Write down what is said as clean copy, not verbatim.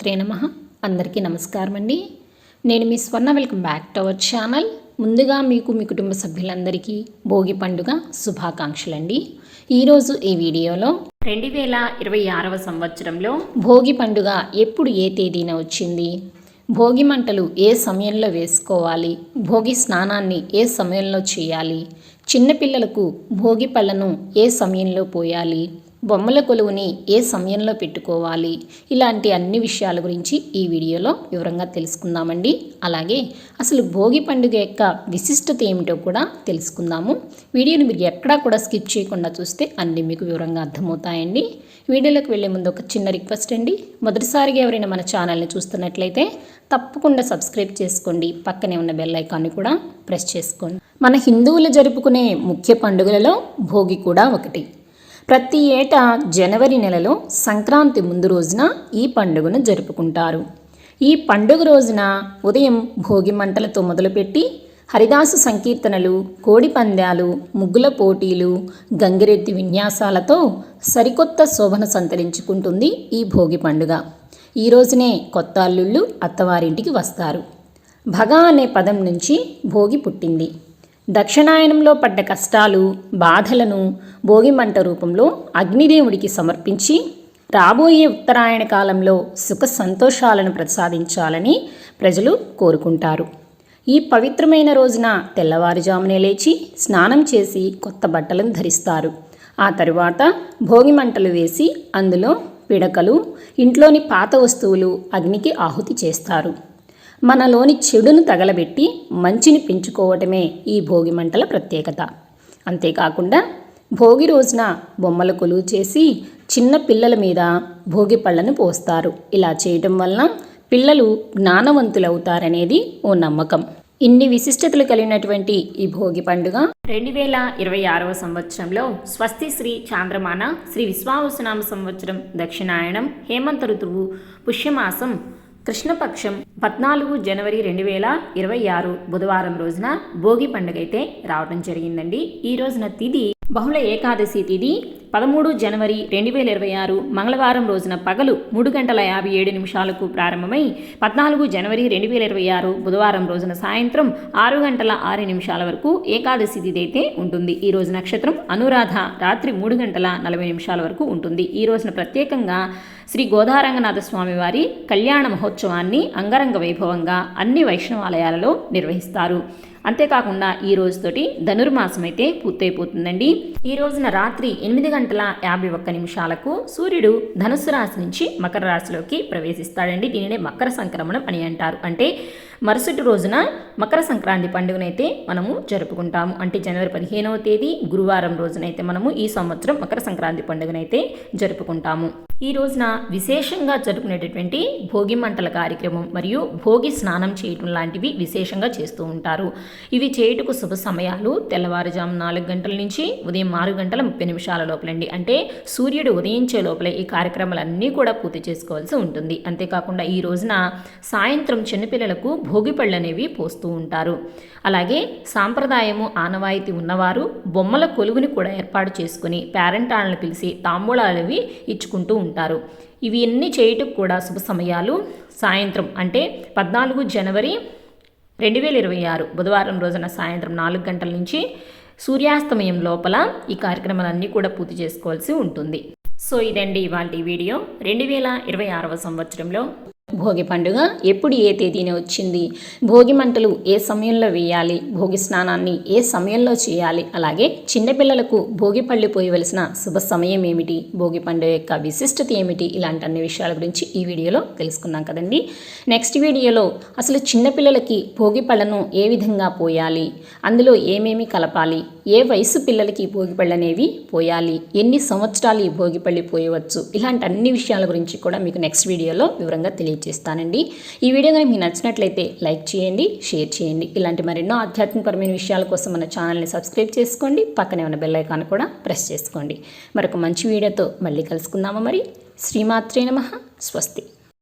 శ్రీమాత్రే నమః. అందరికీ నమస్కారం అండి. నేను మీ స్వర్ణ. Welcome back to our channel. ముందుగా మీకు మీ కుటుంబ సభ్యులందరికీ భోగి పండుగ శుభాకాంక్షలు అండి. ఈరోజు ఈ వీడియోలో 2026వ సంవత్సరంలో భోగి పండుగ ఎప్పుడు ఏ తేదీన వచ్చింది, భోగి మంటలు ఏ సమయంలో వేసుకోవాలి, భోగి స్నానాన్ని ఏ సమయంలో చేయాలి, చిన్నపిల్లలకు భోగి పళ్ళను ఏ సమయంలో పోయాలి, బొమ్మల కొలువుని ఏ సమయంలో పెట్టుకోవాలి, ఇలాంటి అన్ని విషయాల గురించి ఈ వీడియోలో వివరంగా తెలుసుకుందామండి. అలాగే అసలు భోగి పండుగ యొక్క విశిష్టత ఏమిటో కూడా తెలుసుకుందాము. వీడియోని మీరు ఎక్కడా కూడా స్కిప్ చేయకుండా చూస్తే అన్నీ మీకు వివరంగా అర్థమవుతాయండి. వీడియోలోకి వెళ్ళే ముందు ఒక చిన్న రిక్వెస్ట్ అండి. మొదటిసారిగా ఎవరైనా మన ఛానల్ని చూస్తున్నట్లయితే తప్పకుండా సబ్స్క్రైబ్ చేసుకోండి. పక్కనే ఉన్న బెల్ ఐకాన్ని కూడా ప్రెస్ చేసుకోండి. మన హిందువులు జరుపుకునే ముఖ్య పండుగలలో భోగి కూడా ఒకటి. ప్రతి ఏటా జనవరి నెలలో సంక్రాంతి ముందు రోజున ఈ పండుగను జరుపుకుంటారు. ఈ పండుగ రోజున ఉదయం భోగి మంటలతో మొదలుపెట్టి హరిదాసు సంకీర్తనలు, కోడి పందాలు, ముగ్గుల పోటీలు, గంగిరెద్ది విన్యాసాలతో సరికొత్త శోభను సంతరించుకుంటుంది ఈ భోగి పండుగ. ఈ రోజునే కొత్త అల్లుళ్ళు అత్తవారింటికి వస్తారు. భగ అనే పదం నుంచి భోగి పుట్టింది. దక్షిణాయనంలో పడ్డ కష్టాలు, బాధలను భోగి మంట రూపంలో అగ్నిదేవుడికి సమర్పించి రాబోయే ఉత్తరాయణ కాలంలో సుఖ సంతోషాలను ప్రసాదించాలని ప్రజలు కోరుకుంటారు. ఈ పవిత్రమైన రోజున తెల్లవారుజామునే లేచి స్నానం చేసి కొత్త బట్టలను ధరిస్తారు. ఆ తరువాత భోగి మంటలు వేసి అందులో పిడకలు, ఇంట్లోని పాత వస్తువులు అగ్నికి ఆహుతి చేస్తారు. మనలోని చెడును తగలబెట్టి మంచిని పెంచుకోవటమే ఈ భోగి మంటల ప్రత్యేకత. అంతేకాకుండా భోగి రోజున బొమ్మల కొలువు చేసి చిన్న పిల్లల మీద భోగి పళ్ళను పోస్తారు. ఇలా చేయటం వలన పిల్లలు జ్ఞానవంతులవుతారనేది ఓ నమ్మకం. ఇన్ని విశిష్టతలు కలిగినటువంటి ఈ భోగి పండుగ 2026వ సంవత్సరంలో స్వస్తి శ్రీ చాంద్రమాన శ్రీ విశ్వావసునామ సంవత్సరం దక్షిణాయనం హేమంత ఋతువు పుష్యమాసం కృష్ణపక్షం 14 జనవరి 2026 బుధవారం రోజున భోగి పండుగ అయితే రావడం జరిగిందండి. ఈ రోజున తిథి బహుళ ఏకాదశి తిథి 13 జనవరి 2026 మంగళవారం రోజున పగలు 3:57 ప్రారంభమై 14 జనవరి 2026 బుధవారం రోజున సాయంత్రం 6:06 వరకు ఏకాదశి తిథి అయితే ఉంటుంది. ఈ రోజు నక్షత్రం అనురాధ రాత్రి 3:40 వరకు ఉంటుంది. ఈ రోజున ప్రత్యేకంగా శ్రీ గోదారంగనాథ స్వామి వారి కళ్యాణ మహోత్సవాన్ని అంగరంగ వైభవంగా అన్ని వైష్ణవాలయాలలో నిర్వహిస్తారు. అంతేకాకుండా ఈ రోజుతోటి ధనుర్మాసం అయితే పూర్తయిపోతుందండి. ఈ రోజున రాత్రి 8:51 సూర్యుడు ధనుస్సు రాశి నుంచి మకర రాశిలోకి ప్రవేశిస్తాడండి. దీనినే మకర సంక్రమణం అని అంటారు. అంటే మరుసటి రోజున మకర సంక్రాంతి పండుగనైతే మనము జరుపుకుంటాము. అంటే జనవరి 15వ తేదీ గురువారం రోజునైతే మనము ఈ సంవత్సరం మకర సంక్రాంతి పండుగనైతే జరుపుకుంటాము. ఈ రోజున విశేషంగా జరుపుకునేటటువంటి భోగి మంటల కార్యక్రమం మరియు భోగి స్నానం చేయటం లాంటివి విశేషంగా చేస్తూ ఉంటారు. ఇవి చేయుటకు శుభ సమయాలు తెల్లవారుజాము 4 గంటల నుంచి ఉదయం 6:30 లోపలండి. అంటే సూర్యుడు ఉదయించే లోపలే ఈ కార్యక్రమాలన్నీ కూడా పూర్తి చేసుకోవాల్సి ఉంటుంది. అంతేకాకుండా ఈ రోజున సాయంత్రం చిన్నపిల్లలకు భోగి పళ్ళు అనేవి పోస్తూ ఉంటారు. అలాగే సాంప్రదాయము ఆనవాయితీ ఉన్నవారు బొమ్మల కొలువుని కూడా ఏర్పాటు చేసుకుని పేరెంటాలను పిలిచి తాంబూలాలు అవి ఇచ్చుకుంటూ ఉంటారు. ఇవి అన్నీ చేయటం కూడా శుభ సమయాలు సాయంత్రం అంటే 14 జనవరి 2026 బుధవారం రోజున సాయంత్రం 4 గంటల నుంచి సూర్యాస్తమయం లోపల ఈ కార్యక్రమాలన్నీ కూడా పూర్తి చేసుకోవాల్సి ఉంటుంది. సో ఇదండి ఇవాల్టి వీడియో. 2026వ సంవత్సరంలో భోగి పండుగ ఎప్పుడు ఏ తేదీన వచ్చింది, భోగి మంటలు ఏ సమయంలో వేయాలి, భోగి స్నానాన్ని ఏ సమయంలో చేయాలి, అలాగే చిన్నపిల్లలకు భోగి పళ్ళు పోయవలసిన శుభ సమయం ఏమిటి, భోగి పండుగ యొక్క విశిష్టత ఏమిటి, ఇలాంటి అన్ని విషయాల గురించి ఈ వీడియోలో తెలుసుకున్నాం కదండి. నెక్స్ట్ వీడియోలో అసలు చిన్నపిల్లలకి భోగి పళ్ళను ఏ విధంగా పోయాలి, అందులో ఏమేమి కలపాలి, ఏ వయసు పిల్లలకి భోగి పళ్ళు అనేవి పోయాలి, ఎన్ని సంవత్సరాలు ఈ భోగి పళ్ళు పోయవచ్చు, ఇలాంటి అన్ని విషయాల గురించి కూడా మీకు నెక్స్ట్ వీడియోలో వివరంగా తెలియజేస్తానండి. ఈ వీడియో కనుక మీకు నచ్చినట్లయితే లైక్ చేయండి, షేర్ చేయండి. ఇలాంటి మరెన్నో ఆధ్యాత్మికపరమైన విషయాల కోసం మన ఛానల్ని సబ్స్క్రైబ్ చేసుకోండి. పక్కనే ఉన్న బెల్ ఐకాన్ కూడా ప్రెస్ చేసుకోండి. మరొక మంచి వీడియోతో మళ్ళీ కలుసుకుందామా మరి. శ్రీమాత్రే నమః. స్వస్తి.